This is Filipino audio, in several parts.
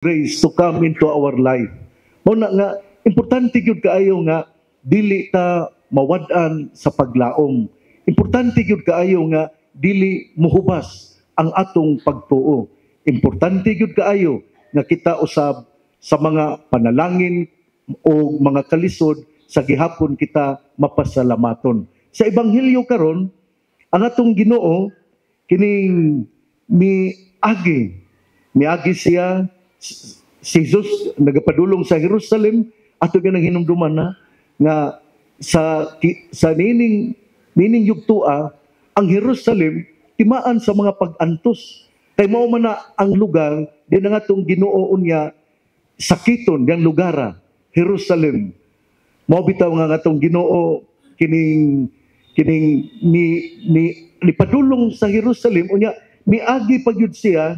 grace to come into our life. Mo na nga importante gyud kaayo nga dili ta mawad-an sa paglaom. Importante gyud kaayo nga dili muhubas ang atong pagtuo. Importante gyud kaayo nga kita usab sa mga panalangin o mga kalisod sa gihapon kita mapasalamaton. Sa ebanghelyo karon, ang atong Ginoo kining miagi siya si Jesus nagapadulong sa Jerusalem ato gyud hinumduman na nga sa nining yugtua ang Jerusalem timaan sa mga pag-antos kay mao man na ang lugar din nga atong Ginoo unya sakiton yang lugara Jerusalem. Mao bitaw nga atong Ginoo kining ni padulong sa Jerusalem unya miagi pagyud siya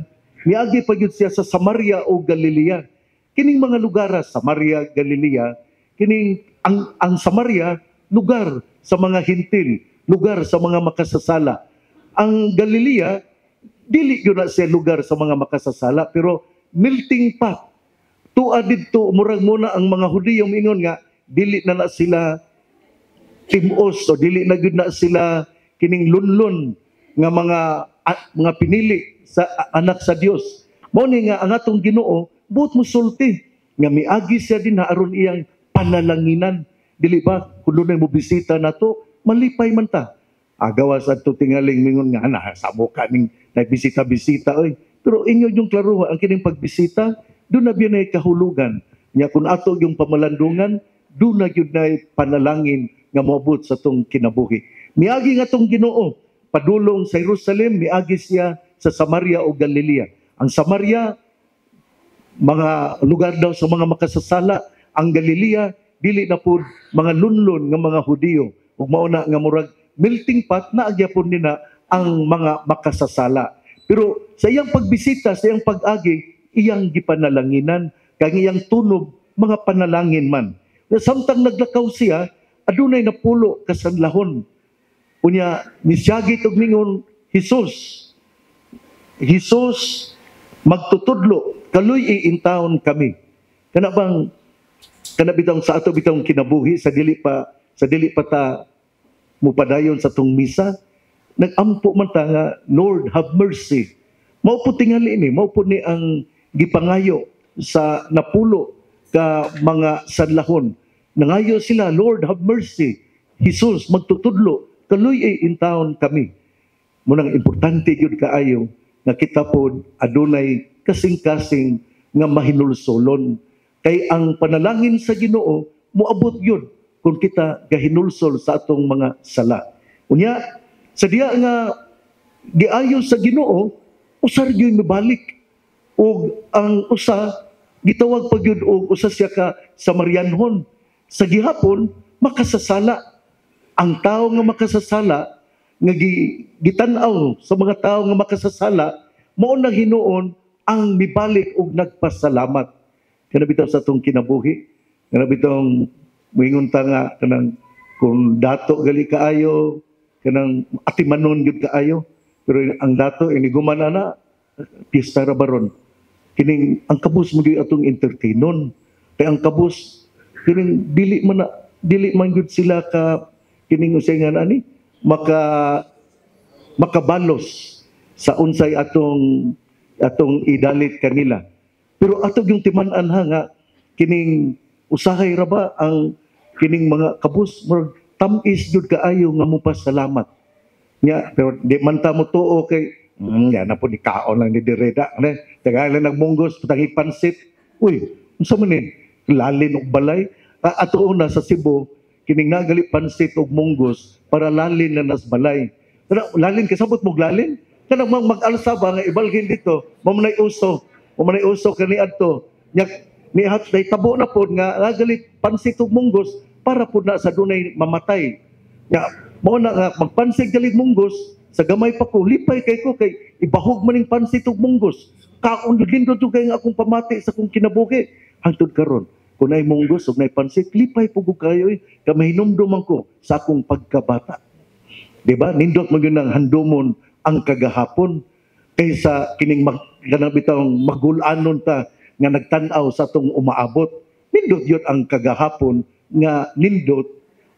sa Samaria o Galilea. Kining mga lugar Samaria, Galilea, kining ang Samaria lugar sa mga hintil, lugar sa mga makasasala. Ang Galilea dili gyud na siya lugar sa mga makasasala pero melting pot. Tuad didto murag muna ang mga Hudiyo mingon nga dili na sila timos o dili na gyud na sila kining lunlon nga mga pinili sa anak sa Dios. Mao ni nga ang atong Ginoo buot musulti nga miagi siya din aron iyang panalanginan. Dili ba kun dunay mo bisita nato malipay man ta. Agawas adto tingaling mingon nga ana sabo ka ning nagbisita-bisita oy. Pero inyo yung klaro ang kining pagbisita do na biya kahulugan. Nya kun ato yung pamalandungan do na gyud nay panalangin nga moabot sa tong kinabuhi. Miagi nga tong Ginoo padulong sa Jerusalem, miagi siya sa Samaria o Galilea. Ang Samaria, mga lugar daw sa mga makasasala. Ang Galilea, dili na po mga lunlon ng mga Hudiyo. Ug mauna nga murag melting pot na agyapon nila ang mga makasasala. Pero sa iyang pagbisita, sa iyang pag-agi, iyang gipanalanginan, kang iyang tunog, mga panalangin man. Samtang naglakaw siya, adunay napulo kasanlahon. Unya misyagi og mingon Jesus magtutudlo kaluy iintawon kami. Kana bitang sa ato bitang kinabuhi sa dili pa ta mupadayon sa tong misa nagampo man ta nga Lord have mercy. Mao po tingali ni mao po ni ang gipangayo sa napulo ka mga sanlahon. Nangayo sila Lord have mercy. Jesus magtutudlo kaluy intawon kami. Munang importante gyud kaayo nga kita pod adunay kasing-kasing nga mahinulsolon. Kay ang panalangin sa Ginoo moabot gyud kung kita gahinulsol sa atong mga sala. Unya sa diya nga giayo sa Ginoo usar gyud mibalik. Ug ang usa gitawag pa gyud og usa siya ka Samarianhon. Sa gihapon makasasala. Ang tao nga makasasala nga gitan-aw sa mga tao nga makasasala mao na hinuon ang mibalik og nagpasalamat. Kana bitaw sa atong kinabuhi, kana bitaw moingon ta nga kanang kung dato gali kaayo, kanang atimanon gyud kaayo, pero ang dato iniguman na pista ra baron. Kining ang kabus mo gyud atong entertainon. Kay ang kabus kining dili man gyud sila ka kining usay nga ani makabalos sa unsay atong idalit kanila. Pero ato yung timan-an nga kining usahay ra ba ang kining mga kabus murag tamis jud kaayo nga mopasalamat. Nya pero di man ta mo tuo kay yan na po ni kaon lang ni direda ne tagalan nagmunggos patangi pansit. Uy, unsa man ni lalin og balay ato una sa Cebu kining nagali pansit og munggos para lalin na nas balay. Kana lalin kasabot mo lalin? Kana mag-alsa ba nga ibalhin dito, mamunay uso kani adto. Nya nihat day tabo na pod nga nagali pansit og munggos para pud na sa dunay mamatay. Nya mao na nga magpansit gali munggos sa gamay pa ko lipay kay ko kay ibahog maning pansit og munggos. Kaon lindot kay nga akong pamati sa akong kinabuhi hangtod karon. Kung ay munggos o nay pansit, lipay po ko kayo kamahinumduman ko sa akong pagkabata. Diba? Nindot mo yun ang handumon ang kagahapon kaysa kining ganang bitang magulanon ta nga nagtanaw sa atong umaabot. Nindot yun ang kagahapon nga nindot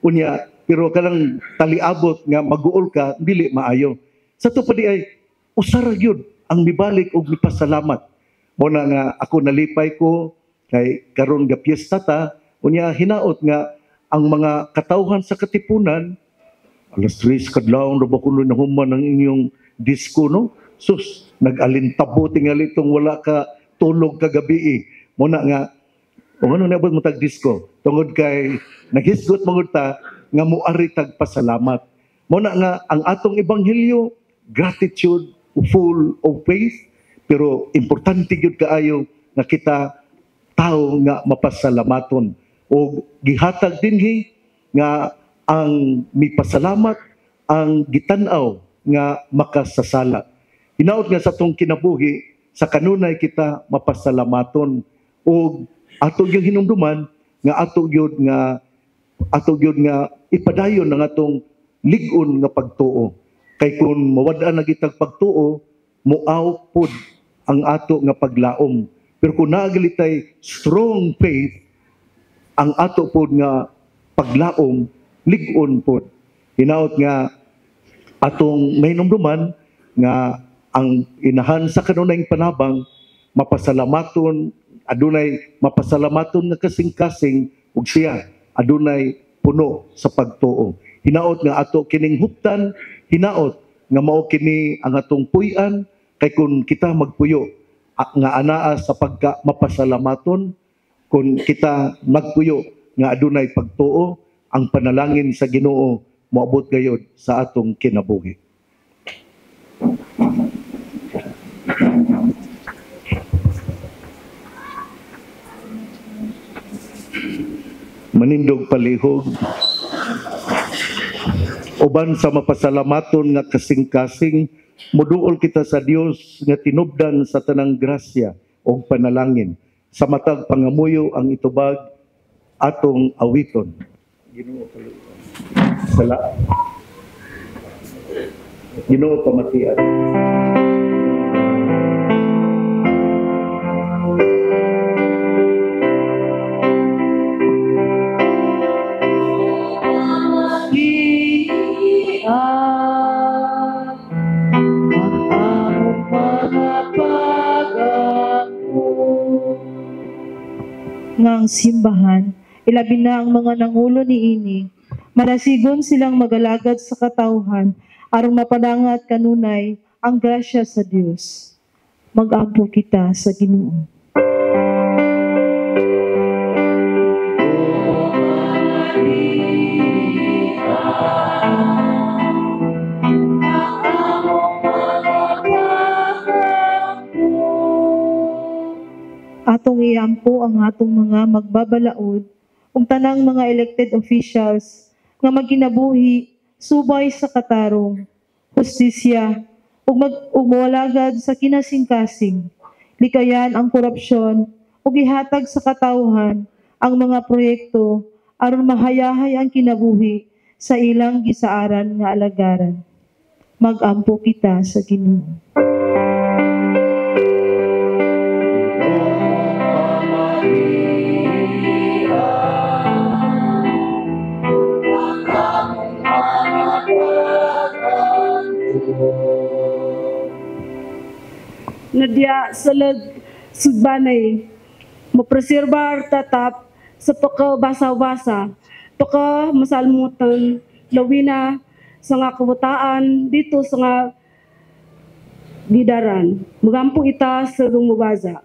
unya, pero kanang taliabot nga maguol ka dili maayo. Sa to pa di ay usara yun ang mibalik og mipasalamat. Mo na nga ako nalipay ko kay karon nga piyesta ta unya hinaot nga ang mga katawhan sa katipunan alas 3 kadlawon ra ba kuno nahuman ang inyong disco no? Sus, nag-alintabo tingali itong wala ka tulog kagabi. Muna nga, o ano na mo tag disco? Tungod kay, naghisgot mong ta, nga muari tag pasalamat. Muna nga, ang atong ebanghelyo, gratitude, full of faith, pero importante yun kaayo nga kita tao nga mapasalamaton. O gihatag dinhi nga ang mipasalamat ang gitanaw nga makasasala. Hinaot nga sa tong kinabuhi, sa kanunay kita mapasalamaton o ato yung hinumduman nga ato gyud nga ipadayon ng atong lig-on nga pagtuo. Kay kung mawad-an na kitag pagtuo, muaw pod ang ato nga paglaom. Pero kung naagalitay strong faith, ang ato pod nga paglaom, lig-on pod. Hinaot nga atong mahinumduman nga ang inahan sa kanunayng panabang mapasalamaton, adunay mapasalamaton nga kasing-kasing ug siya adunay puno sa pagtuo. Hinaot nga ato kining huptan, hinaot nga mao kini ang atong puy-an kay kun kita magpuyo nga anaa sa pagka mapasalamaton, kun kita magpuyo nga adunay pagtuo, ang panalangin sa Ginoo moabot gayud sa atong kinabuhi. Manindog palihog uban sa mapasalamaton nga kasing-kasing moduol kita sa Dios nga tinubdan sa tanang grasya o panalangin sa matag pangamuyo ang itubag atong awiton. Ginoo sala Ginoo pamatian. Ngang simbahan, ilabi na ang mga nangulo ni ini, marasigon silang magalagad sa katawhan, aron mapadangat kanunay ang grasya sa Dios. Mag-ampo kita sa Ginoo. Atong iampo ang atong mga magbabalaod ug tanang mga elected officials nga magkinabuhi subay sa katarong, hustisya ug mawalagad sa kinasing-kasing, likayan ang korupsyon ug ihatag sa katawhan ang mga proyekto aron mahayahay ang kinabuhi sa ilang gisaaran nga alagaran. Mag-ampo kita sa Ginoo. Nadya salad sudbanay mapreserbar tatap sa pagkabasa-basa, pagkamasalmutan, lawina sa nga kabutaan dito sa nga gidaran. Magampo ita sa rumubaza.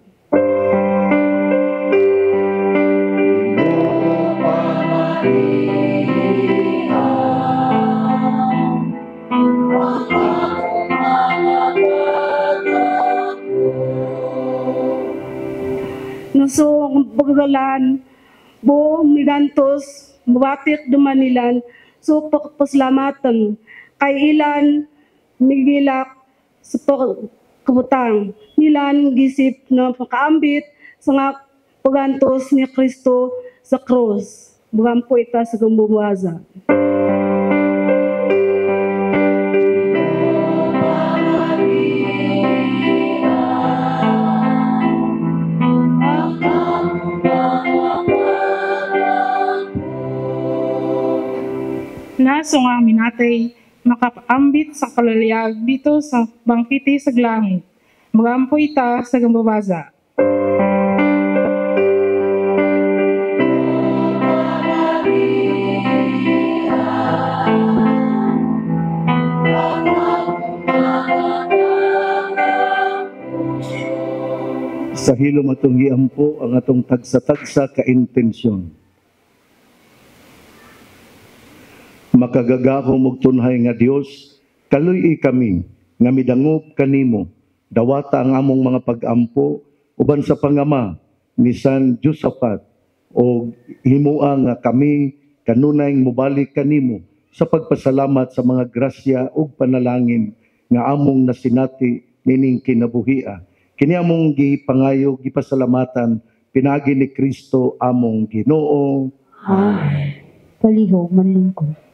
So, pagagalan, bo, migantos, mabatik dumanilan, so pasalamatan, kay ilan, migilak, sa kabutang, nilan gisip na pakaambit, sa nga pagantos ni Kristo sa krus. Bugampo ita sa gumbubaza. Naso nga minatay makapaambit sa kalaliyag dito sa bangkiti sa langit. Magampoy ta sa gambabaza. Sa hilom atong giampo ang atong tagsa-tagsa ka intensyon. Makagagahom og tunhay nga Dios, kaluy kami nga midangob kanimo, dawata ang among mga pag-ampo uban sa pangama ni San Josaphat o himua nga kami kanunay mobalik kanimo sa pagpasalamat sa mga grasya ug panalangin nga among nasinati nining kinabuhia. Kini among gipangayo, gipasalamatan pinagi ni Kristo among Ginoo. Palihog manlingkod.